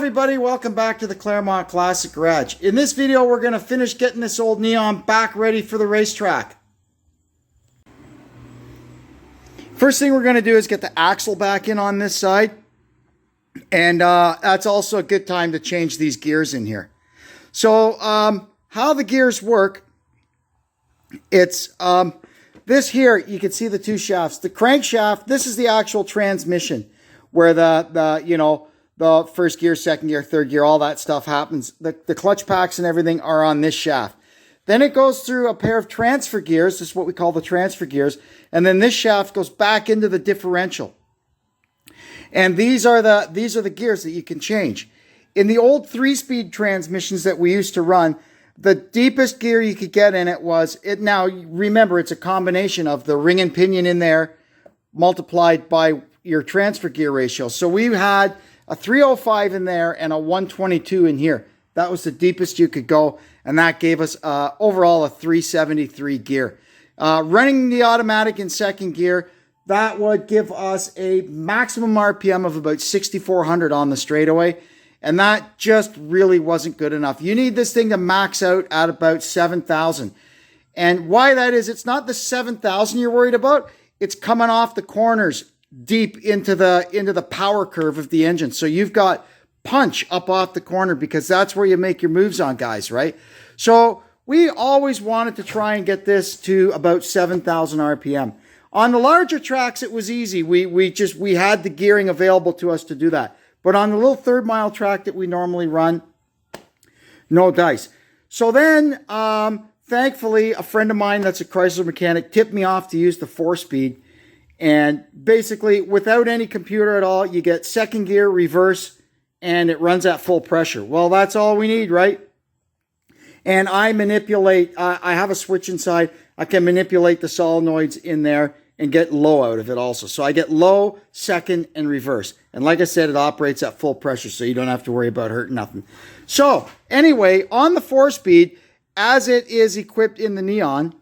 everybody, welcome back to the Claremont Classic Garage. In this video, we're going to finish getting this old Neon back ready for the racetrack. First thing we're going to do is get the axle back in on this side. And that's also a good time to change these gears in here. So how the gears work, it's this here, you can see the two shafts. The crankshaft, this is the actual transmission where the first gear, second gear, third gear, all that stuff happens. The clutch packs and everything are on this shaft. Then it goes through a pair of transfer gears. This is what we call the transfer gears. And then this shaft goes back into the differential. And these are the gears that you can change. In the old 3-speed transmissions that we used to run, the deepest gear you could get in it was, now remember, it's a combination of the ring and pinion in there multiplied by your transfer gear ratio. So we had a 305 in there and a 122 in here. That was the deepest you could go, and that gave us overall a 373 gear. Running the automatic in second gear, that would give us a maximum RPM of about 6,400 on the straightaway, and that just really wasn't good enough. You need this thing to max out at about 7,000. And why that is, it's not the 7,000 you're worried about, it's coming off the corners deep into the power curve of the engine. So you've got punch up off the corner because that's where you make your moves on, guys, right? So we always wanted to try and get this to about 7,000 RPM. On the larger tracks, it was easy. We had the gearing available to us to do that. But on the little 3rd mile track that we normally run, no dice. So then, thankfully, a friend of mine that's a Chrysler mechanic tipped me off to use the 4-speed. And basically, without any computer at all, you get second gear, reverse, and it runs at full pressure. Well, that's all we need, right? And I manipulate, I have a switch inside. I can manipulate the solenoids in there and get low out of it also. So I get low, second, and reverse. And like I said, it operates at full pressure, so you don't have to worry about hurting nothing. So anyway, on the 4-speed, as it is equipped in the Neon,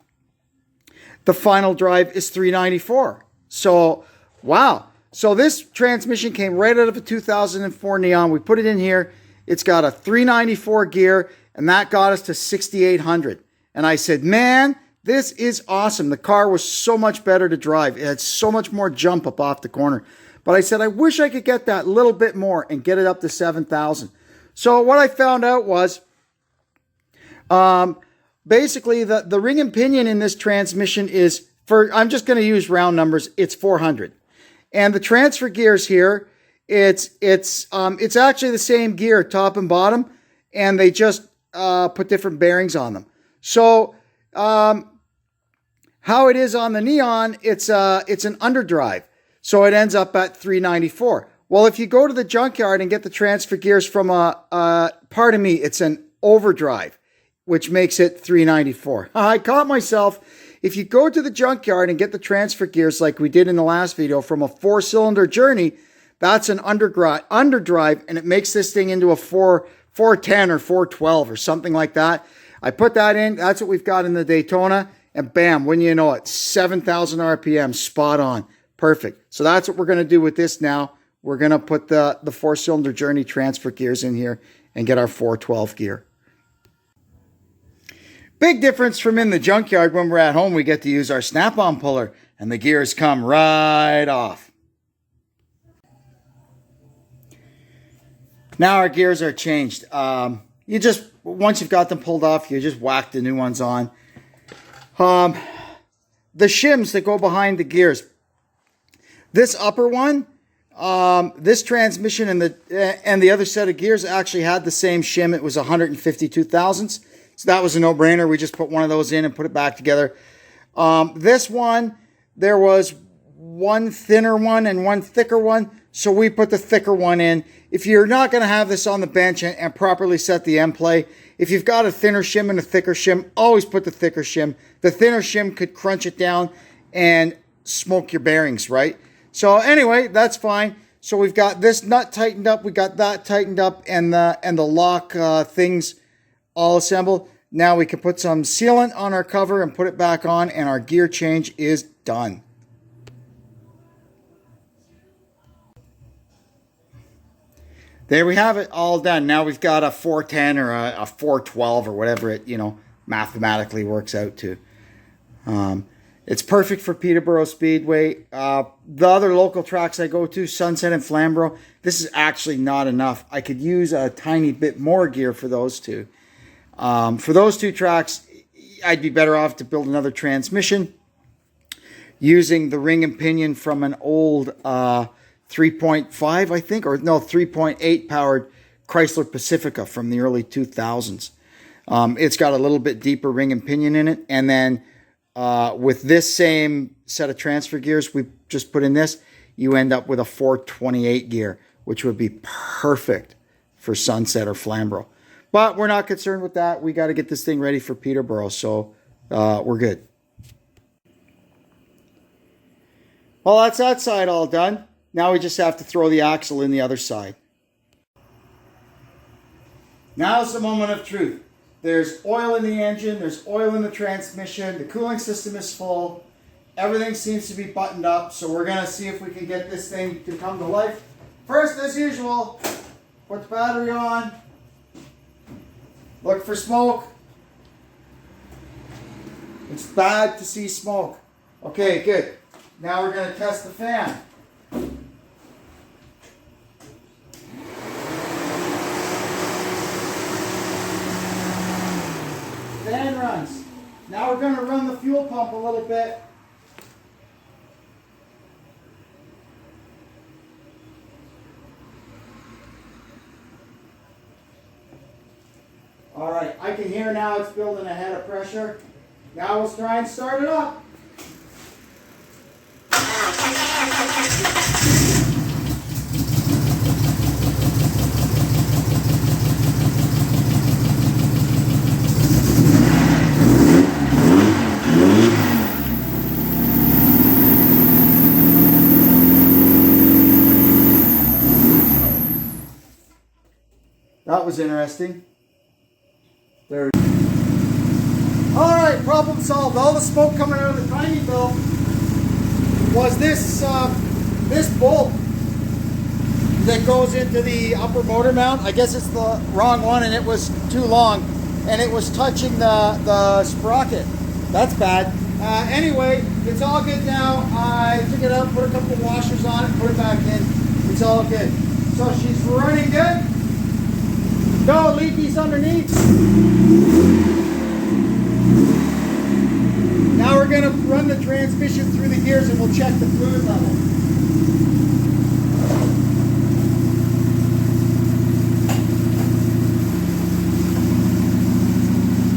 the final drive is 394. So, wow. So this transmission came right out of a 2004 Neon. We put it in here. It's got a 394 gear, and that got us to 6,800. And I said, man, this is awesome. The car was so much better to drive. It had so much more jump up off the corner. But I said, I wish I could get that little bit more and get it up to 7,000. So what I found out was, basically the ring and pinion in this transmission is, I'm just going to use round numbers, it's 400. And the transfer gears here, it's actually the same gear, top and bottom, and they just put different bearings on them. So how it is on the Neon, it's an underdrive. So it ends up at 394. Well, if you go to the junkyard and get the transfer gears from it's an overdrive, which makes it 394. I caught myself. If you go to the junkyard and get the transfer gears like we did in the last video from a 4-cylinder Journey, that's an underdrive, and it makes this thing into a 410 or 412 or something like that. I put that in. That's what we've got in the Daytona, and bam, when you know it, 7,000 RPM, spot on. Perfect. So that's what we're going to do with this now. We're going to put the 4-cylinder Journey transfer gears in here and get our 412 gear. Big difference from in the junkyard. When we're at home, we get to use our snap-on puller, and the gears come right off. Now our gears are changed. Once you've got them pulled off, you just whack the new ones on. The shims that go behind the gears. This upper one, this transmission and the other set of gears actually had the same shim. It was 152 thousandths. So that was a no-brainer. We just put one of those in and put it back together. This one, there was one thinner one and one thicker one. So we put the thicker one in. If you're not going to have this on the bench and properly set the end play, if you've got a thinner shim and a thicker shim, always put the thicker shim. The thinner shim could crunch it down and smoke your bearings, right? So anyway, that's fine. So we've got this nut tightened up. We got that tightened up, and the lock things all assembled. Now we can put some sealant on our cover and put it back on, and our gear change is done. There we have it all done. Now we've got a 410 or a 412 or whatever it, mathematically works out to. It's perfect for Peterborough Speedway. The other local tracks I go to, Sunset and Flamborough, this is actually not enough. I could use a tiny bit more gear for those two. For those two tracks, I'd be better off to build another transmission using the ring and pinion from an old 3.5, I think, or no, 3.8 powered Chrysler Pacifica from the early 2000s. It's got a little bit deeper ring and pinion in it. And then with this same set of transfer gears we just put in this, you end up with a 428 gear, which would be perfect for Sunset or Flamborough. But we're not concerned with that. We got to get this thing ready for Peterborough, so we're good. Well, that's that side all done. Now we just have to throw the axle in the other side. Now's the moment of truth. There's oil in the engine, there's oil in the transmission, the cooling system is full, everything seems to be buttoned up, so we're going to see if we can get this thing to come to life. First, as usual, put the battery on, look for smoke. It's bad to see smoke. Okay, good. Now we're going to test the fan. Fan runs. Now we're going to run the fuel pump a little bit. All right, I can hear now it's building a head of pressure. Now let's try and start it up. That was interesting. There. All right, problem solved. All the smoke coming out of the timing belt was this bolt that goes into the upper motor mount. I guess it's the wrong one, and it was too long, and it was touching the sprocket. That's bad. Anyway, it's all good now. I took it out, put a couple of washers on it, put it back in. It's all good. So she's running good. Go, leave these underneath. Now we're going to run the transmission through the gears and we'll check the fluid level.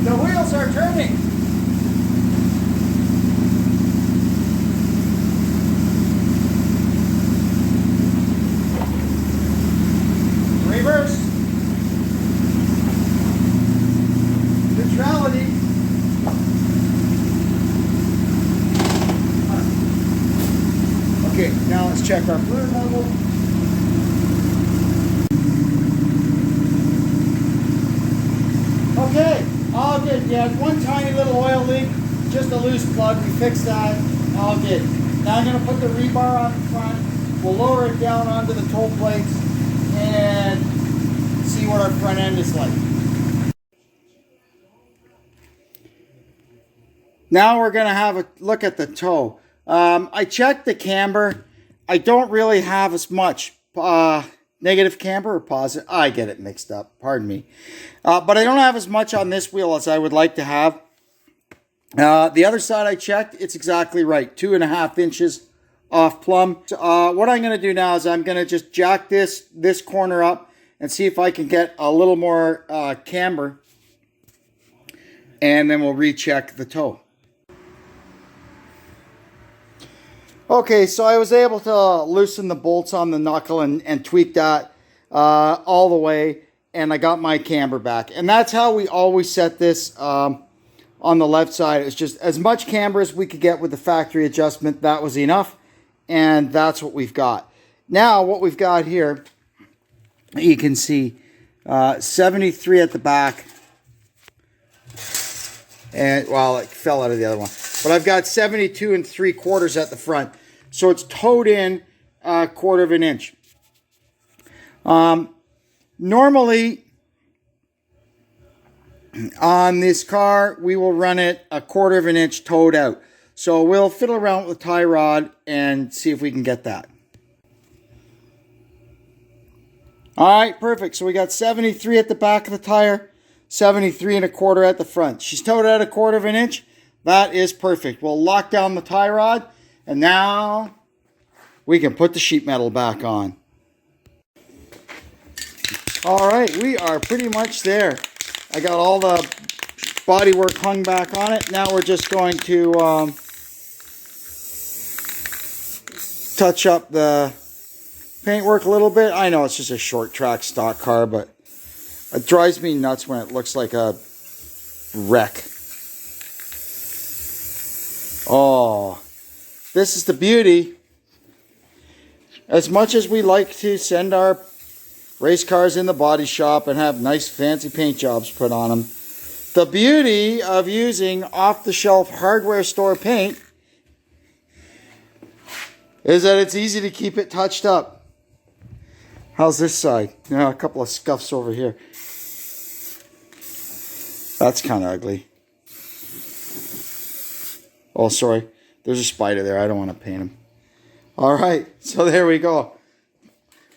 The wheels are turning. Reverse. Neutrality. Okay, now let's check our fluid level. Okay, all good. Yeah, one tiny little oil leak, just a loose plug. We fixed that. All good. Now I'm going to put the rebar on the front. We'll lower it down onto the toe plates and see what our front end is like. Now we're going to have a look at the toe. I checked the camber. I don't really have as much negative camber or positive. I get it mixed up. Pardon me. But I don't have as much on this wheel as I would like to have. The other side I checked, it's exactly right. 2.5 inches off plumb. What I'm going to do now is I'm going to just jack this corner up and see if I can get a little more camber. And then we'll recheck the toe. Okay, so I was able to loosen the bolts on the knuckle and tweak that all the way, and I got my camber back. And that's how we always set this on the left side. It's just as much camber as we could get with the factory adjustment. That was enough, and that's what we've got. Now, what we've got here, you can see 73 at the back. And, well, it fell out of the other one. But I've got 72 3/4 at the front. So it's towed in 1/4 inch. Normally, on this car, we will run it 1/4 of an inch towed out. So we'll fiddle around with the tie rod and see if we can get that. All right, perfect. So we got 73 at the back of the tire, 73 1/4 at the front. She's towed out 1/4 of an inch. That is perfect. We'll lock down the tie rod, and now we can put the sheet metal back on. All right, we are pretty much there. I got all the bodywork hung back on it. Now we're just going to touch up the paintwork a little bit. I know it's just a short track stock car, but it drives me nuts when it looks like a wreck. Oh, this is the beauty. As much as we like to send our race cars in the body shop and have nice fancy paint jobs put on them, the beauty of using off-the-shelf hardware store paint is that it's easy to keep it touched up. How's this side? Yeah, a couple of scuffs over here. That's kind of ugly. Oh, sorry. There's a spider there. I don't want to paint him. All right. So there we go.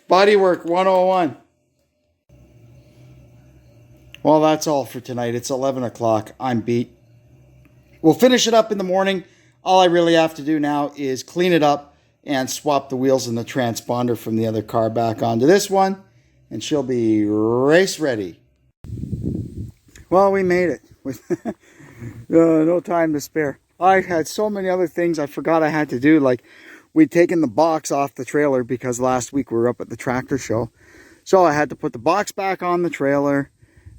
Bodywork 101. Well, that's all for tonight. It's 11 o'clock. I'm beat. We'll finish it up in the morning. All I really have to do now is clean it up and swap the wheels and the transponder from the other car back onto this one, and she'll be race ready. Well, we made it with no time to spare. I had so many other things I forgot I had to do, like we'd taken the box off the trailer because last week we were up at the tractor show. So I had to put the box back on the trailer.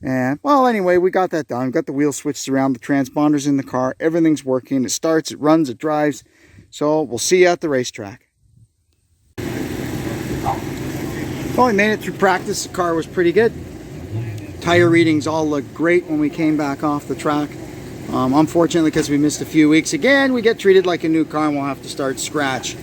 And, well, anyway, we got that done. Got the wheel switched around, the transponder's in the car. Everything's working. It starts, it runs, it drives. So we'll see you at the racetrack. Well, we made it through practice. The car was pretty good. Tire readings all looked great when we came back off the track. Unfortunately, because we missed a few weeks again, we get treated like a new car and we'll have to start scratch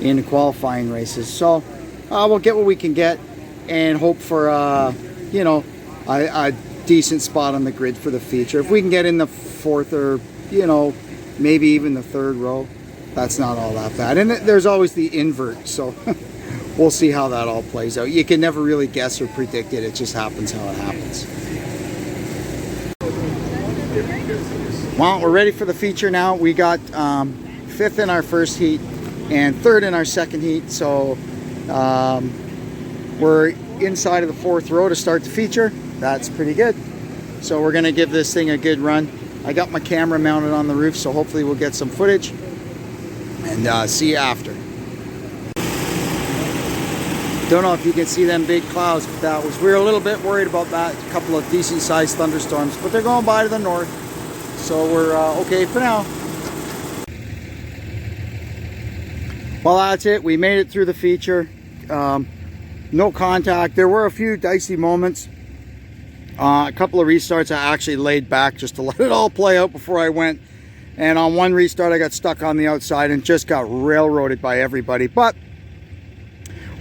in the qualifying races. So we'll get what we can get and hope for, you know, a decent spot on the grid for the feature. If we can get in the 4th or, you know, maybe even the 3rd row, that's not all that bad. And there's always the invert, so we'll see how that all plays out. You can never really guess or predict it. It just happens how it happens. Well, we're ready for the feature now. We got 5th in our first heat and 3rd in our second heat. So we're inside of the 4th row to start the feature. That's pretty good. So we're gonna give this thing a good run. I got my camera mounted on the roof, so hopefully we'll get some footage and see you after. Don't know if you can see them big clouds, but we were a little bit worried about that. A couple of decent sized thunderstorms, but they're going by to the north. So we're okay for now. Well, that's it. We made it through the feature. No contact. There were a few dicey moments. A couple of restarts I actually laid back just to let it all play out before I went. And on one restart I got stuck on the outside and just got railroaded by everybody. But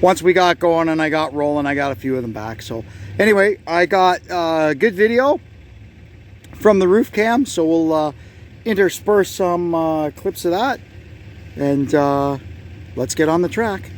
once we got going and I got rolling, I got a few of them back. So anyway, I got a good video from the roof cam. So we'll intersperse some clips of that. And let's get on the track.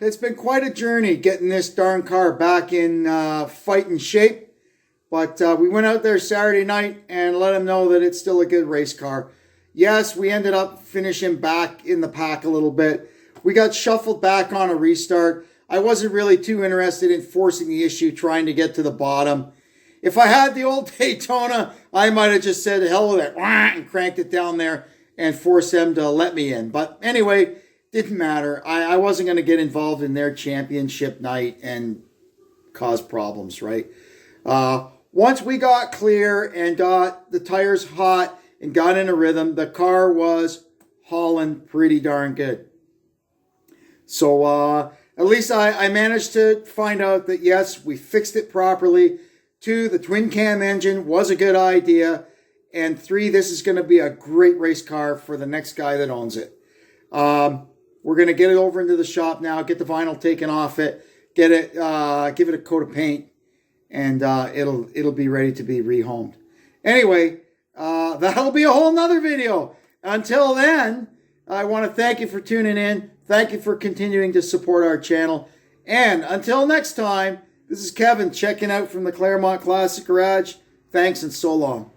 it's been quite a journey getting this darn car back in fighting shape. But we went out there Saturday night and let them know that it's still a good race car. Yes, we ended up finishing back in the pack a little bit. We got shuffled back on a restart. I wasn't really too interested in forcing the issue, trying to get to the bottom. If I had the old Daytona, I might have just said, hell with it, and cranked it down there and forced them to let me in. But anyway, didn't matter. I wasn't going to get involved in their championship night and cause problems, right? Once we got clear and got the tires hot and got in a rhythm, the car was hauling pretty darn good. So at least I managed to find out that, yes, we fixed it properly. 2, the twin cam engine was a good idea. And 3, this is going to be a great race car for the next guy that owns it. We're going to get it over into the shop now, get the vinyl taken off it, get it, give it a coat of paint, and it'll be ready to be rehomed. Anyway, that'll be a whole nother video. Until then, I want to thank you for tuning in. Thank you for continuing to support our channel. And until next time, this is Kevin checking out from the Claremont Classic Garage. Thanks and so long.